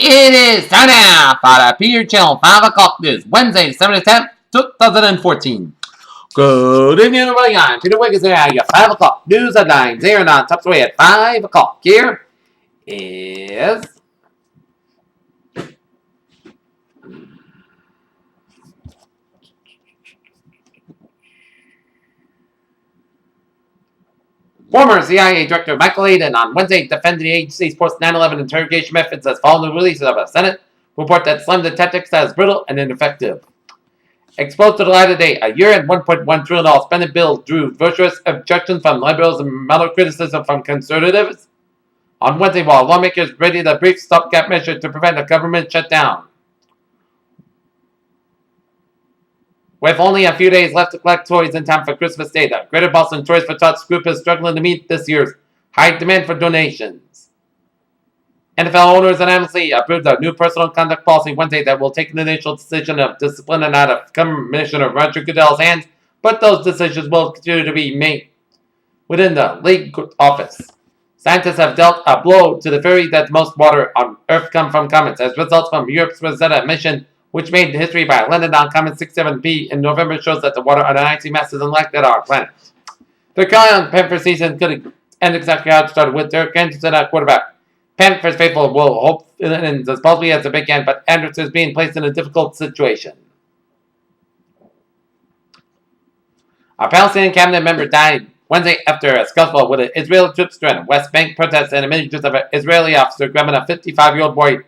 It is time now for the Peter Channel 5 o'clock news, Wednesday, December 10th, 2014. Good evening, everybody. I'm Peter Wiggins here. I got 5 o'clock news headlines here and on top away at 5 o'clock. Here is former CIA Director Michael Hayden on Wednesday defended the agency's post-9/11 interrogation methods as following the release of a Senate report that slammed the tactics as brittle and ineffective. Exposed to the light of day, a year and $1.1 trillion spending bill drew virtuous objections from liberals and mild criticism from conservatives on Wednesday while lawmakers readied a brief stopgap measure to prevent a government shutdown. With only a few days left to collect toys in time for Christmas Day, the Greater Boston Toys for Tots group is struggling to meet this year's high demand for donations. NFL owners unanimously approved a new personal conduct policy Wednesday that will take an initial decision of discipline and out of Commissioner Roger Goodell's hands, but those decisions will continue to be made within the league office. Scientists have dealt a blow to the theory that most water on Earth comes from comets, as results from Europe's Rosetta mission, which made history by landing on Comet 67P in November, shows that the water on an icy mass is unlike that of our planet. The Carolina Panthers season could end exactly how it started with Derek Anderson at quarterback. Panthers faithful will hope it ends as possibly as a big end, but Anderson is being placed in a difficult situation. A Palestinian cabinet member died Wednesday after a scuffle with an Israeli troops during West Bank protests and images of an Israeli officer grabbing a 55-year-old boy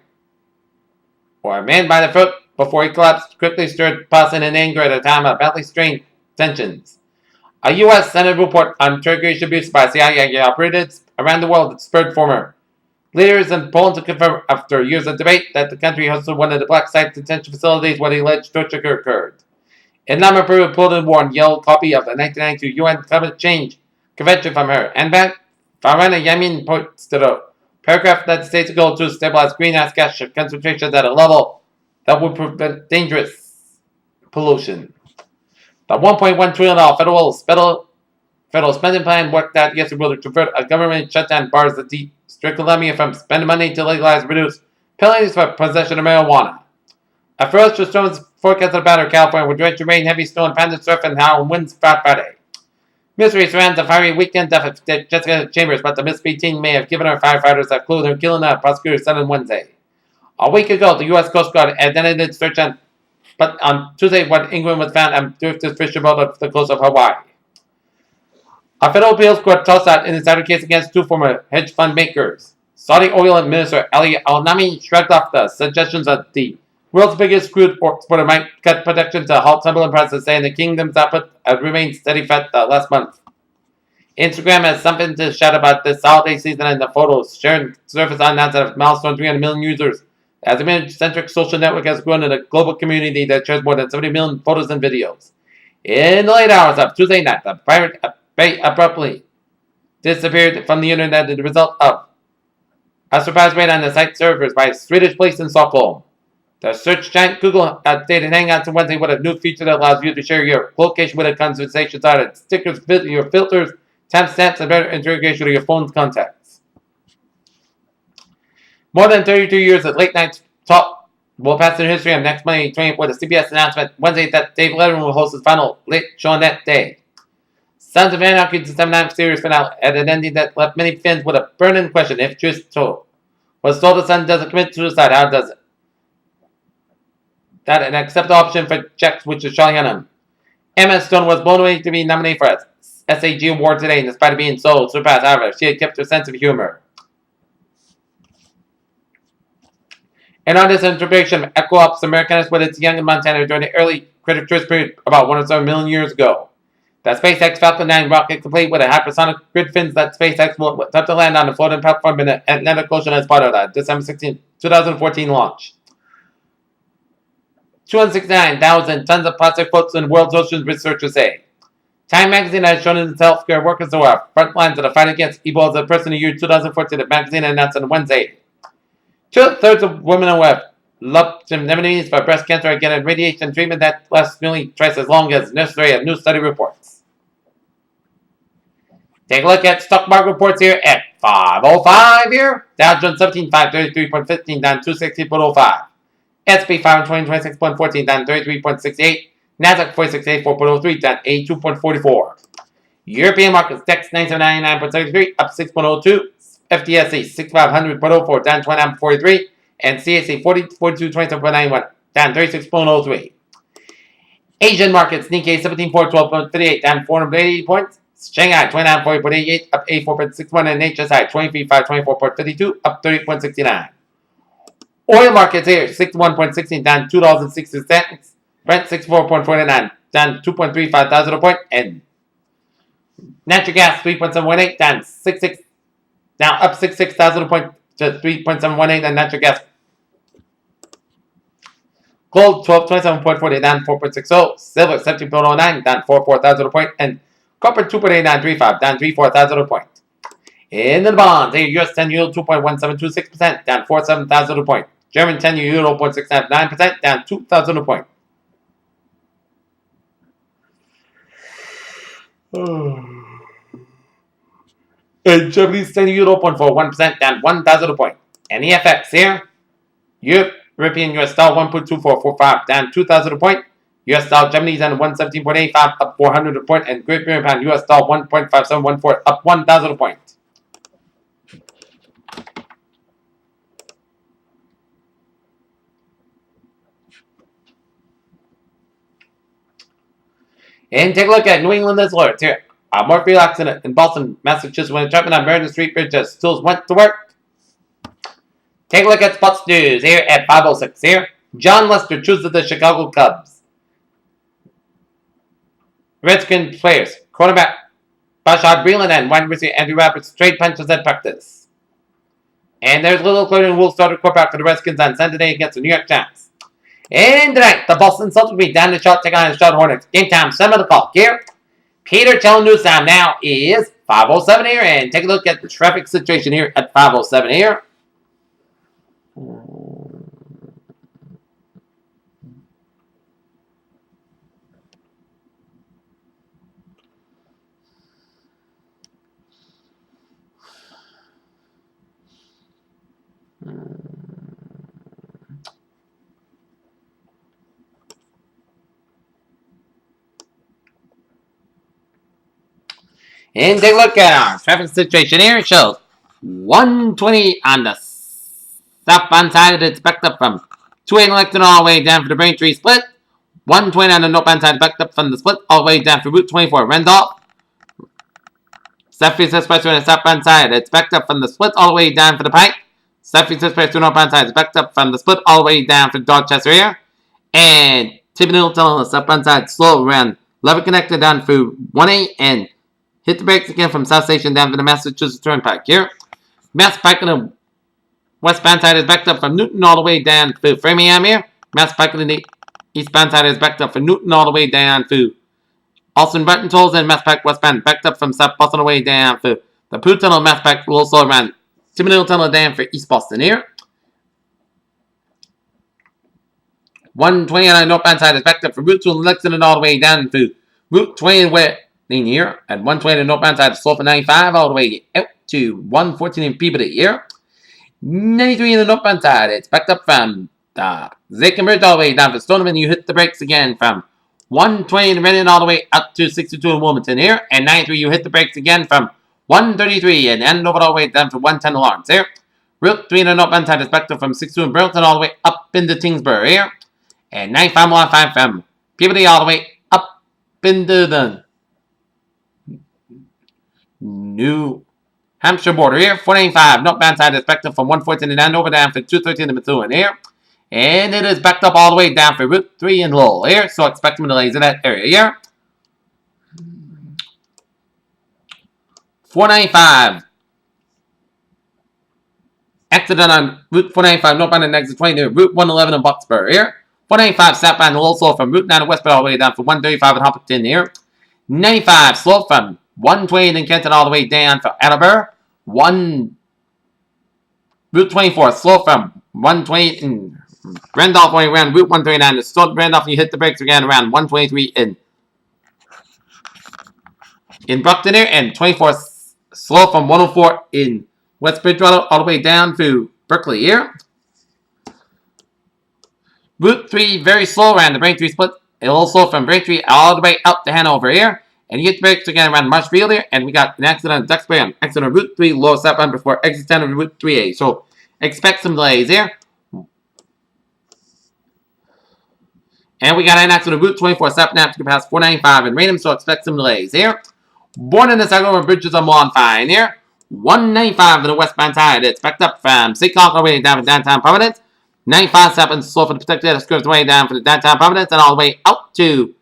or a man by the throat before he collapsed quickly stirred Palestinian anger at a time of badly strained tensions. A U.S. Senate report on interrogation abuse by CIA operatives around the world spurred former leaders in Poland to confirm after years of debate that the country hosted one of the black site detention facilities where the alleged torture occurred. In non-approved Poland wore a yellow copy of the 1992 UN Climate Change Convention from her handbag. Farana Yamin points to the paragraph that states a goal to stabilize greenhouse gas concentrations at a level that would prevent dangerous pollution. The $1.1 trillion federal spending plan worked out yesterday will convert a government shutdown bars the strict limit from spending money to legalize reduce penalties for possession of marijuana. A ferocious storm is forecasted to batter California with drenching rain, heavy snow, and pounding surf and howling winds Friday. Mystery surrounds the fiery weekend death of Jessica Chambers, but the Mississippi teen may have given her firefighters a clue they're killing her, prosecutors said on Wednesday. A week ago, the U.S. Coast Guard identified search on Tuesday when England was found and drifted fishing boat off the coast of Hawaii. A federal appeals court tossed out an insider case against two former hedge fund makers. Saudi oil minister Ali Al-Nami shrugged off the suggestions that the world's biggest crude exporter might cut production to halt tumbling prices, saying the kingdom's output has remained steady for the last month. Instagram has something to shout about this holiday season, and the photos sharing surface announced that a milestone 300 million users. As a image-centric social network has grown in a global community that shares more than 70 million photos and videos. In the late hours of Tuesday night, the Pirate Bay abruptly disappeared from the internet as a result of a surprise raid on the site servers by Swedish police in Stockholm. The search giant Google updated Hangouts on Wednesday with a new feature that allows you to share your location with a conversation started. Stickers, your filters, timestamps, and better integration with your phone's contacts. More than 32 years of late-night talk will pass in history on next Monday, 24th, with a CBS announcement Wednesday that Dave Letterman will host his final Late Show on that day. Sons of Anarchy's 7-9 series finale had an ending that left many fans with a burning question: if truth told was told the son doesn't commit suicide, how does it? That an acceptable option for checks, which is Charlie Hunnam. Emma Stone was blown away to be nominated for a SAG award today, and despite being so surpassed, however, she had kept her sense of humor. An artist interpretation Echo Ops Americanist with its young in Montana during the early critic choice period about 1.7 million years ago. The SpaceX Falcon 9 rocket, complete with a hypersonic grid fins that SpaceX will attempt to land on the floating platform in the Atlantic Ocean as part of the December 16, 2014 launch. 269,000 tons of plastic floats in the world's oceans, researchers say. Time magazine has shown its healthcare workers who are front lines of the fight against Ebola as a person in the year 2014. The magazine announced on Wednesday. 2/3 of women who have lung tumors for breast cancer are getting radiation treatment that lasts nearly twice as long as necessary, as new study reports. Take a look at stock market reports here at 5:05 here. Dow Jones 17,533.15 down 260.05. S&P 500 26.14 down 33.68. Nasdaq 4684.03 down 82.44. European markets DAX 9799.73 up 6.02. FTSE 6500.04 down 29.43. And CAC 4227.91 down 36.03. Asian markets Nikkei 17412.38 down 480 points. Shanghai 2940.88 up 84.61 and HSI 23524.52 up 30.69. Oil markets here 61.16 down $2.60. Brent 64.49 down 2.35 thousand a point, and natural gas 3.718 down 66 now up 66 thousand a point to 3.718 and natural gas. Gold 1227.40 down 4.60. Silver 17.09 down 44,000 a point, and copper 2.8935 down 34,000 a point. In the bonds, a US 10 yield 2.1726% down 47,000 a point. German 10 year yield 0.659% down 2,000 a point. And Germany's 10 year yield 0.41% down 1,000 a point. And the FX here, European US dollar 1.2445 down 2,000 a point. US dollar Germany's on 117.85 up 400 a point, and Great Britain pound US dollar 1.5714 up 1,000 a point. And take a look at New England news alerts here. A Murphy accident in Boston, Massachusetts, when a truckman on Meriden Street Bridge just still went to work. Take a look at sports news here at 5:06 here. John Lester chooses the Chicago Cubs. Redskins players, quarterback Bashad Breeland and wide receiver Andrew Roberts trade punches at practice. And there's little Clinton will start a quarterback for the Redskins on Sunday against the New York Giants. And tonight, the Boston Celtics will be down the shot, take on the Charlotte Hornets. Game time, 7 o'clock here. Peter telling news time now is 5:07 here, and take a look at the traffic situation here at 5:07 here. And take a look at our traffic situation here. It shows 120 on the southbound side. It's backed up from 280 Lexington all the way down for the Braintree split. 120 on the northbound side, backed up from the split all the way down for Route 24 Randolph. Southeast Expressway on the southbound side. It's backed up from the split all the way down for the Pike. Southeast Expressway northbound side is backed up from the split all the way down for Dorchester here. And Tiffany Hilton on the southbound side slow around Lever Connector down through 1A and hit the brakes again from South Station down for the Massachusetts Turnpike here. Mass Pike on the westbound side is backed up from Newton all the way down to Framingham here. Mass Pike on the eastbound side is backed up from Newton all the way down to Austin Button Tolls, and Mass Pike westbound backed up from South Boston all the way down to the Pooh Tunnel. Mass Pike will also around Timothy Tunnel down for East Boston here. 120 on the northbound side is backed up from Route 2 and Lexington all the way down to Route 20 where here, and 120 to northbound side is slow for 95 all the way out to 114 in Peabody here. 93 in the northbound side, it's backed up from Zakin Bridge all the way down to Stoneman. You hit the brakes again from 120 in Reading all the way up to 62 in Wilmington here. And 93, you hit the brakes again from 133 and Andover all the way down to 110 in Lawrence here. Route 3 in the northbound side is backed up from 62 in Burlington all the way up into Tingsboro here. And 95 mile 5 from Peabody all the way up into the New Hampshire border here. 485 northbound side is backed up from 114 in Andover down for 213 in Methuen here. And it is backed up all the way down for Route 3 in Lowell here. So expect some delays in that area here. 495. Accident on Route 495 northbound and exit 20 near Route 111 in Bucksboro here. 495 southbound a little slow from Route 9 westbound all the way down for 135 in Hopkinton here. 95 slow from 120 in Kenton all the way down for Attleboro. Route 24 slow from 120 in Randolph way around Route 139. To start Randolph, you hit the brakes again around 123 in Brockton here, and 24 Slow from 104 in West Bridgewater all the way down to Berkeley here. Route 3 very slow around the Braintree split. A little slow from Braintree all the way up to Hanover here. And you get the brakes again around Marshfield here. And we got an accident on Duxbury on exit on Route 3 low southbound before exit 10 on Route 3A. So expect some delays here. And we got an accident on Route 24 southbound to pass 495 in Raynham. So expect some delays here. Born in the second over bridges on Lawn Fine here. 195 to the westbound side. It's backed up from St. Cloud all the way down to downtown Providence. 95 happens slow for the protected. It curves way down for the downtown Providence and all the way out to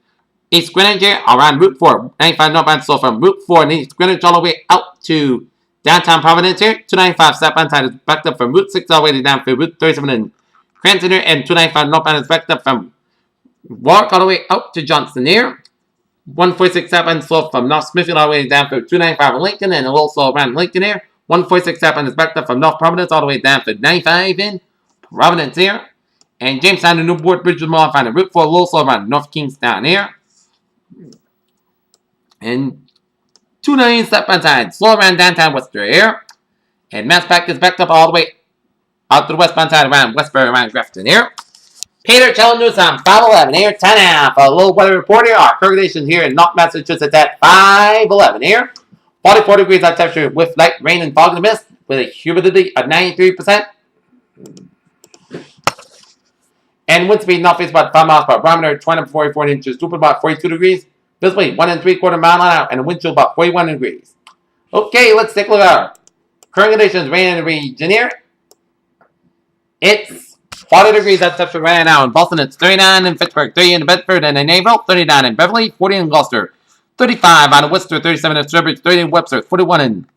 East Greenwich here around Route 4. 95 northbound slow from Route 4 and East Greenwich all the way out to downtown Providence here. 295 southbound side is backed up from Route 6 all the way down for Route 37 in Cranston here. And 295 northbound is backed up from Warwick all the way out to Johnston here. 146 southbound slow from North Smithfield all the way down for 295 in Lincoln and a little slow around Lincoln here. 146 southbound is backed up from North Providence all the way down for 95 in Providence here. And Jamestown to Newport Bridge was modified on Route 4, a little slow around North Kingstown here. And 290 southbound side, slow around downtown Worcester here. And Mass Pack is backed up all the way out to the westbound side around Westbury, around Grafton here. Peter telling news on 511 here, 10 out for a little weather report here. Our current conditions here in North Massachusetts at 511 here. 44 degrees high temperature with light rain and fog in the mist with a humidity of 93%. And wind speed northeast about 5 miles per barometer, 20 to 44 inches, super about 42 degrees. Visibly 1 3/4 mile an hour, and a wind chill about 41 degrees. Okay, let's take a look at our current conditions rain in the region here. It's 40 degrees at temperature right now in Boston. It's 39 in Pittsburgh, 30 in Bedford and in Naperville, 39 in Beverly, 40 in Gloucester, 35 out of Worcester, 37 in Sturbridge, 30 in Webster, 41 in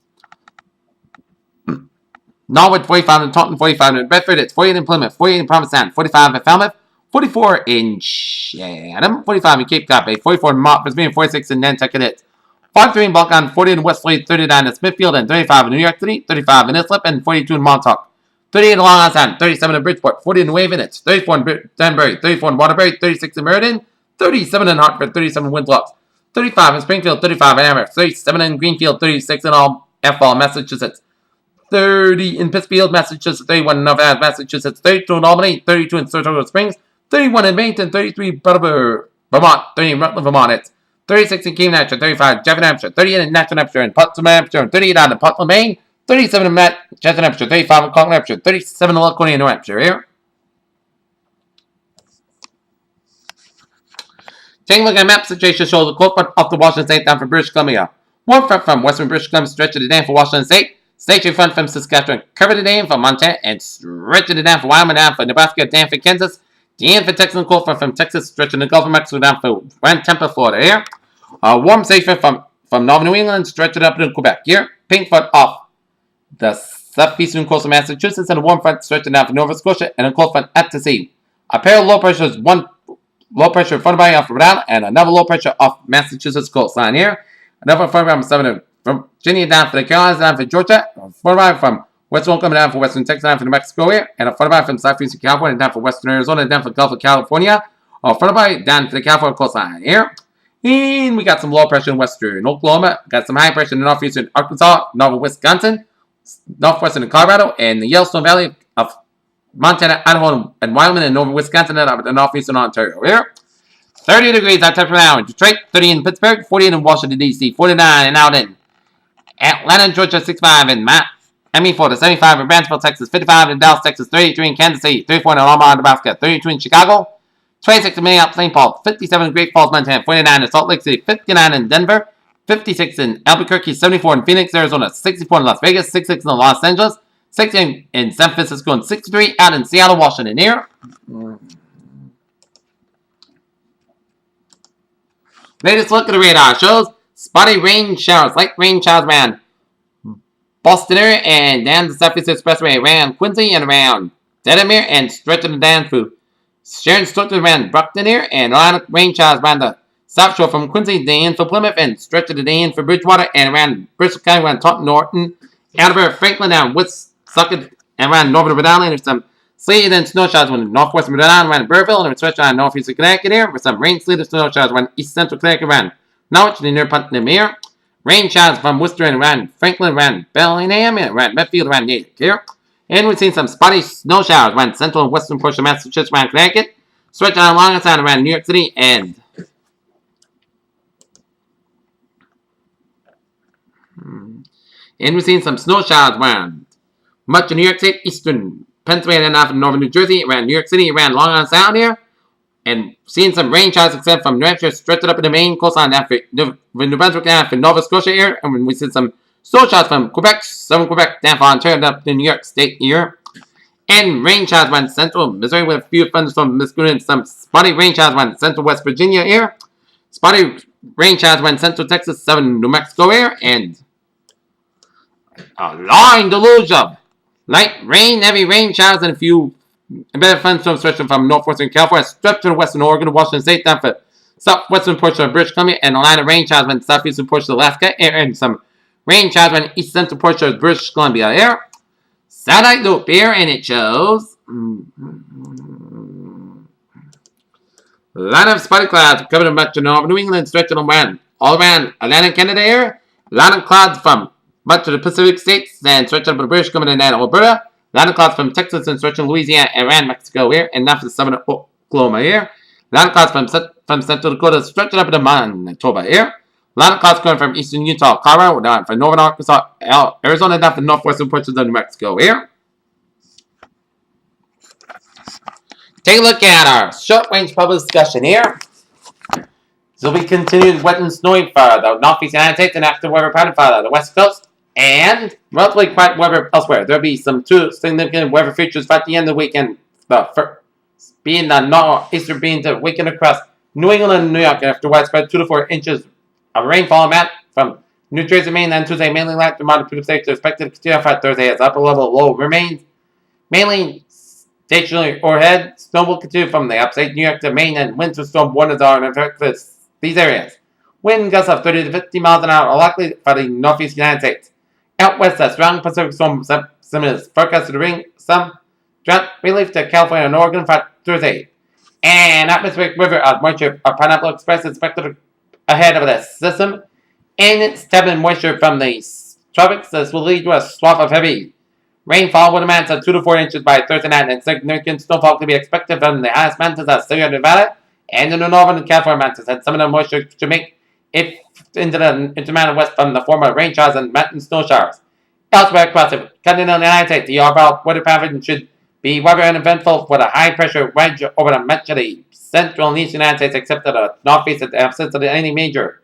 Norwood, 45 in Taunton, 45 in Bedford, it's 48 in Plymouth, 48 in Provincetown, 45 in Falmouth, 44 in Chatham, 45 in Cape Cod Bay, 44 in Mont Brisbane, 46 in Nantucket, it's 43 in Balkan, 40 in Westlake, 39 in Smithfield, and 35 in New York City, 35 in Islip, and 42 in Montauk. 38 in Long Island, 37 in Bridgeport, 40 in Waven, it's 34 in Danbury, 34 in Waterbury, 36 in Meriden, 37 in Hartford, 37 in Windlops, 35 in Springfield, 35 in Amherst, 37 in Greenfield, 36 in Fall, Massachusetts, 30 in Pittsfield, Massachusetts, 31 in North Ave, Massachusetts, 32 in Albany, 32 in Saratoga Springs, 31 in Bennington, 33 in Brattleboro, Vermont, 30 in Rutland, Vermont, it's 36 in Keene, Hampshire, 35 in Jefferson, Hampshire, 38 in Natchez, Hampshire, and Putnam, Hampshire, 38 out in Putnam, Maine, 37 in Manchester, Hampshire, 35 in Concord, Hampshire, 37 in Laconia, New Hampshire here. Taking a look at map situation shows the cold front off the Washington State down from British Columbia. Warm front from western British Columbia stretching it down for Washington State. Station front from Saskatchewan covered it down for Montana and stretching it down for Wyoming, down for Nebraska, down for Kansas. Down for Texas and cold front from Texas stretching the Gulf of Mexico down for Grand Tampa, Florida here. Warm safe front from Northern New England stretching up to Quebec here. Pink front off the southeastern coast of Massachusetts and a warm front stretching down for Nova Scotia and a cold front at the sea. A pair of low pressures, one low pressure front by off Rhode Island and another low pressure off Massachusetts coastline here. Another front by from Virginia down for the Carolinas down for Georgia. A front by from western Oklahoma down for western Texas down for New Mexico here. And a front by from southeastern California down for western Arizona down for Gulf of California. A front by down for the California coastline here. And we got some low pressure in western Oklahoma. Got some high pressure in northeastern Arkansas, northern Wisconsin, northwestern Colorado, and the Yellowstone Valley of Montana, Idaho, and Wyoming, and northern Wisconsin, and northeastern Ontario here. 30 degrees high temperature now in Detroit, 30 in Pittsburgh, 48 in Washington, D.C., 49 in out in Atlanta, Georgia, 65 in Miami, Florida, 75 in Brownsville, Texas, 55 in Dallas, Texas, 33 in Kansas City, 34 in Omaha, Nebraska, 32 in Chicago, 26 in Minneapolis, St. Paul, 57 in Great Falls, Montana, 49 in Salt Lake City, 59 in Denver, 56 in Albuquerque, 74 in Phoenix, Arizona, 64 in Las Vegas, 66 in Los Angeles, 60 in San Francisco, and 63 out in Seattle, Washington here. Latest look at the radar shows spotty rain showers, light rain showers around Boston area and down the Southeast Expressway around Quincy and around Dedham and stretching down through Sharon stretches around Brockton here and a lot of rain showers around the South Shore from Quincy down for Plymouth and stretching the day in for Bridgewater and around Bristol County around Taunton, Norton, Attleboro, Franklin, down Woonsocket and around northern Rhode Island. There's some sleet and snow showers around northwestern Rhode Island around Burrville and stretching around northeastern Connecticut here with some rain, sleet, and snow showers around east central Connecticut around Norwich and near Putnam here. Rain showers from Worcester and around Franklin, around Bellingham, and around Medfield, around Natick here. And we've seen some spotty snow showers around central and western portion of Massachusetts, around Connecticut, stretching along the side around New York City, and we've seen some snow showers around much of New York State, eastern Pennsylvania, and off in northern New Jersey, around New York City, around Long Island Sound here. And seeing some rain showers except from New Hampshire, stretched up in the Maine coastline after New Brunswick down for Nova Scotia here. And we see some snow showers from Quebec, southern Quebec, down for Ontario, up to New York State here. And rain showers around central Missouri with a few thunderstorms, Michigan, and some spotty rain showers around central West Virginia here. Spotty rain showers around central Texas, southern New Mexico here. And a line deluge of light rain, heavy rain showers, and a few better thunderstorms stretching from northwestern California, stretching to western Oregon, Washington State, down for southwestern portion of British Columbia, and a line of rain showers in southeastern portion of Alaska, and some rain showers in east central portion of British Columbia here. Satellite loop here, and it shows a lot of spotty clouds covering much of northern New England, stretching around all around Atlantic Canada here. A lot of clouds from much of the Pacific states and stretching up to British Columbia and Alberta. A lot of clouds from Texas and stretching Louisiana and around Mexico here, and not for the southern Oklahoma here. A lot of clouds from Central Dakota stretching up into Manitoba here. A lot of clouds coming from eastern Utah, Colorado, down from northern Arkansas, Arizona, down from northwestern portions of New Mexico here. Take a look at our short-range public discussion here. So we continue wet and snowy for the northeast United States and active weather pattern for the west coast. And relatively quiet weather elsewhere. There'll be some two significant weather features at the end of the weekend. Being the northeastern being the weekend across New England and New York after widespread 2 to 4 inches of rainfall amount from New Jersey, Maine, and Tuesday, mainly light to moderate precipitation expected to continue for Thursday as upper level low remains mainly stationary overhead. Snow will continue from the upstate New York to Maine, and winter storm warnings are in effect for these areas. Wind gusts of 30 to 50 miles an hour are likely for the northeast United States. Out west, a strong Pacific storm system is forecasted to bring some drought relief to California and Oregon for Thursday. And atmospheric river of moisture or Pineapple Express is expected ahead of the system. And it's tapping moisture from the tropics. This will lead to a swath of heavy rainfall with amounts of 2 to 4 inches by Thursday night, and significant snowfall to be expected from the highest mountains of Sierra Nevada and in the northern California mountains. And some of the moisture to make it into the mountain west from the former rain showers and mountain snow showers. Elsewhere across the continental United States, the overall weather pattern should be weather uneventful with a high pressure wedge over the much of the central and eastern United States, except to the northeast at the absence of any major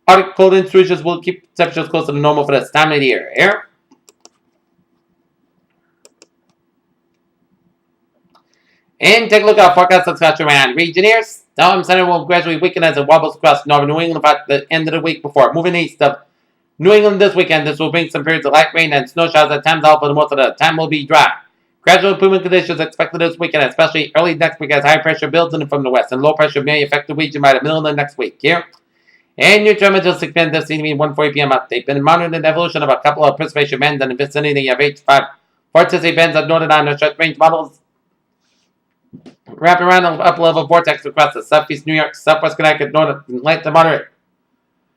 Arctic cold intrusions will keep temperatures close to normal for this time of the year. Here. And take a look at our forecast of Scotch around region here. Storm center will gradually weaken as it wobbles across northern New England at the end of the week before moving east of New England this weekend. This will bring some periods of light rain and snow showers at times, although most of the time will be dry. Gradual improvement conditions expected this weekend, especially early next week as high pressure builds in from the west, and low pressure may affect the region by the middle of the next week. Here. And your temperatures expand this evening 1:40 p.m. update. Been monitoring the evolution of a couple of precipitation bands in the vicinity of H5 vorticity bands of northern on the short range models. Wrap around an up-level vortex across the southeast New York, southwest Connecticut, north light to moderate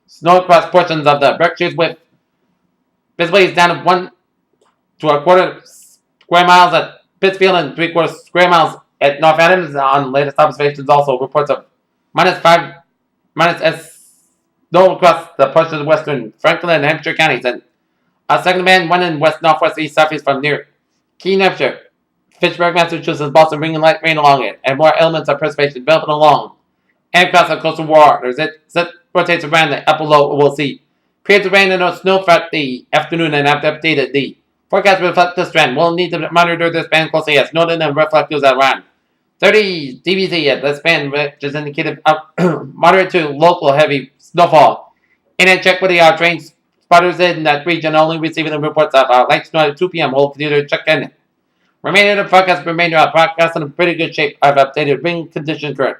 snow across portions of the Berkshires with visibility down to 1 to a quarter square miles at Pittsfield and 3/4 square miles at North Adams. On latest observations, also reports of -5 snow across the portions of western Franklin and Hampshire counties, and a second band one in west, northwest, east, southeast from near Keene, Hampshire, Fitchburg, Massachusetts, Boston, bringing light rain along it, and more elements of precipitation developing along and across the coastal waters. It rotates around the upper low. We'll see periods of rain and snow throughout the afternoon, and after updated, the forecast reflects this trend. We'll need to monitor this band closely as noted and reflectors at around 30 dBz at this band, which is indicated moderate to local heavy snowfall. And then check with the train spotters in that region, only receiving the reports of light snow at 2 p.m. We'll continue to check in. Remaining of the forecast remainder of broadcast in pretty good shape. I've updated ring condition current.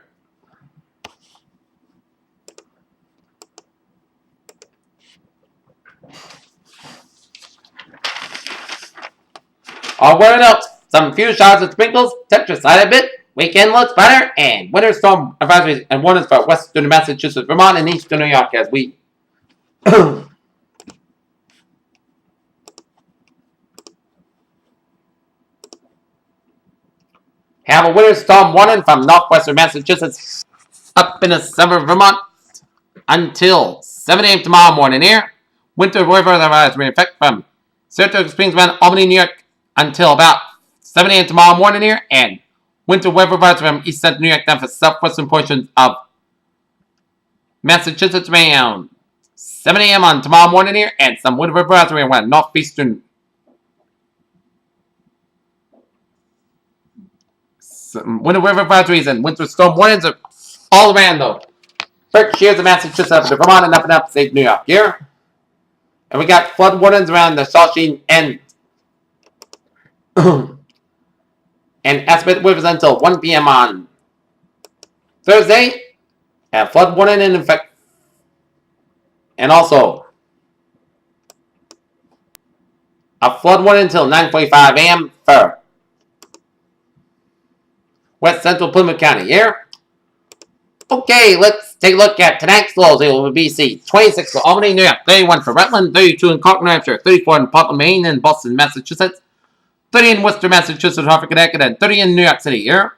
All weather notes. Some few showers and sprinkles. Temperature slide a bit. Weekend looks better. And winter storm advisories and warnings for western Massachusetts, Vermont, and eastern New York as we Have a winter storm warning from northwestern Massachusetts up in the summer Vermont until 7 a.m. tomorrow morning here. Winter weather advisory in effect from Saratoga Springs, Albany, New York until about 7 a.m. tomorrow morning here. And winter weather advisory from east central New York down for southwestern portions of Massachusetts around 7 a.m. on tomorrow morning here. And some winter weather advisory around northeastern. Some winter weather advisories and winter storm warnings are all around though. Berkshires of Massachusetts up to Vermont and upstate New York here. And we got flood warnings around the Shawsheen and and estimated waves until 1 p.m. on Thursday. And flood warning in effect. And also a flood warning until 9:45 a.m. for West Central Plymouth County here. Okay, let's take a look at tonight's lows. It will be BC 26 for Albany, New York, 31 for Rutland, 32 in Cork, New Hampshire, 34 in Portland, Maine, and Boston, Massachusetts, 30 in Worcester, Massachusetts, Hartford, Connecticut, and 30 in New York City here.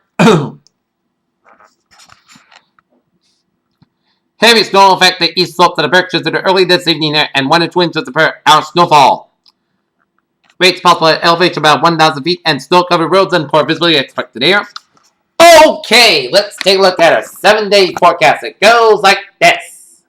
Heavy snow will affect the east slopes of the Berkshires early this evening and 1 to 2 inches per hour snowfall. Rates possible at elevation about 1,000 feet and snow-covered roads and poor visibility expected here. Okay, let's take a look at our 7-day forecast. It goes like this.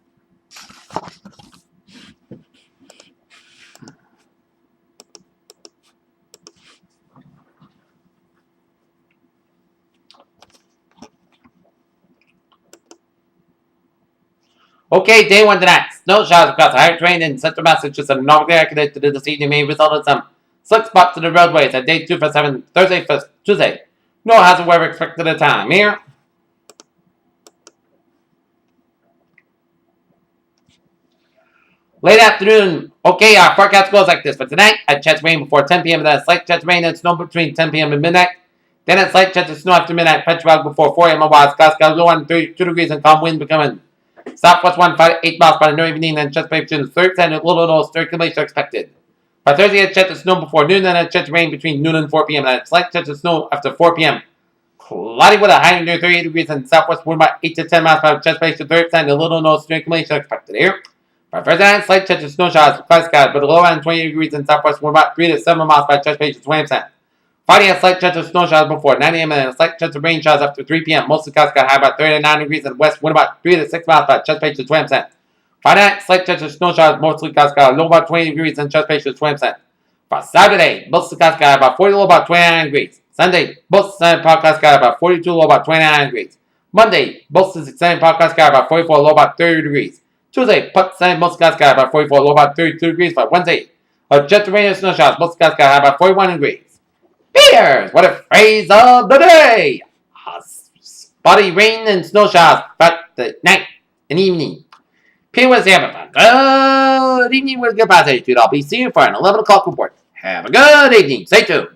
Okay, day 1 tonight. Snow showers across the higher terrain in central Massachusetts and northern area connected to this evening may result in some slick spots to the roadways at day 2 for Thursday for Tuesday. No hazard weather expected at the time here. Late afternoon. Okay, our forecast goes like this. For tonight, a chance of rain before 10 p.m. Then a slight chance of rain and snow between 10 p.m. and midnight. Then a slight chance of snow after midnight. Petrograd before 4 a.m. Otherwise, Glasgow low on 32 degrees and calm wind becoming southwest 8 miles by the new evening. And chance of rain between 30% and a little no circulation expected. By Thursday, a chance of snow before noon. Then a chance of rain between noon and 4 p.m. And a slight chance of snow after 4 p.m. Cloudy with a high near 38 degrees and southwest wind by 8 to 10 miles by chance of rain to 30% and a little no circulation expected here. By Thursday night, slight chance of snow showers, cloudy skies, but a low end 20 degrees in southwest wind about 3 to 7 miles by chance of 20%. Friday, a slight chance of snow showers before 9 a.m. and a slight chance of rain showers after 3 p.m. Most of the skies got high about 39 degrees and west wind about 3 to 6 miles by chance of 20%. Friday night, slight chance of snow showers, mostly skies got low about 20 degrees and chance of 20%. For Saturday, most of the skies got about 40, low about 29 degrees. Sunday, most of the podcast got about 42, low about 29 degrees. Monday, most of the extended podcast got about 44, low about 30 degrees. Tuesday, most skies got about 44, low about 32 degrees. By Wednesday, a gentle rain and snow showers, most skies got about 41 degrees. Here's what a phrase of the day. Spotty rain and snow showers throughout the night and evening. Here was have a good evening with good passage. I'll be seeing you for an 11 o'clock report. Have a good evening. Stay tuned.